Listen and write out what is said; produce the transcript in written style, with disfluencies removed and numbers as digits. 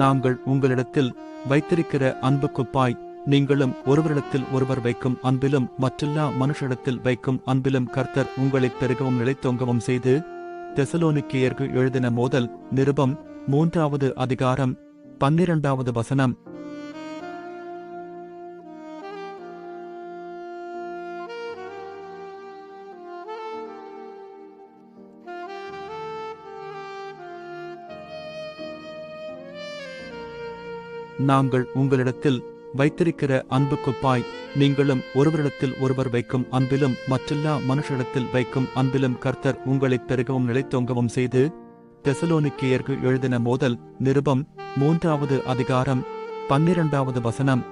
நாங்கள் உங்களிடத்தில் வைத்திருக்கிற அன்புக்குப்பாய் நீங்களும் ஒருவரிடத்தில் ஒருவர் வைக்கும் அன்பிலும் மற்றெல்லா மனுஷரிடத்தில் வைக்கும் அன்பிலும் கர்த்தர் உங்களைப் பெருகவும் நிலைத்தோங்கவும் செய்து. தெசலோனிக்கேயருக்கு எழுதின முதல் நிருபம் 3வது அதிகாரம் 12வது வசனம். நாங்கள் உங்களிடத்தில் வைத்திருக்கிற அன்புக்குப்பாய் நீங்களும் ஒருவரிடத்தில் ஒருவர் வைக்கும் அன்பிலும் மற்றெல்லா மனுஷரிடத்தில் வைக்கும் அன்பிலும் கர்த்தர் உங்களைப் பெருகவும் நிலைத்தோங்கவும் செய்து. தெசலோனிக்கேயருக்கு எழுதின முதல் நிருபம் 3வது அதிகாரம் 12வது வசனம்.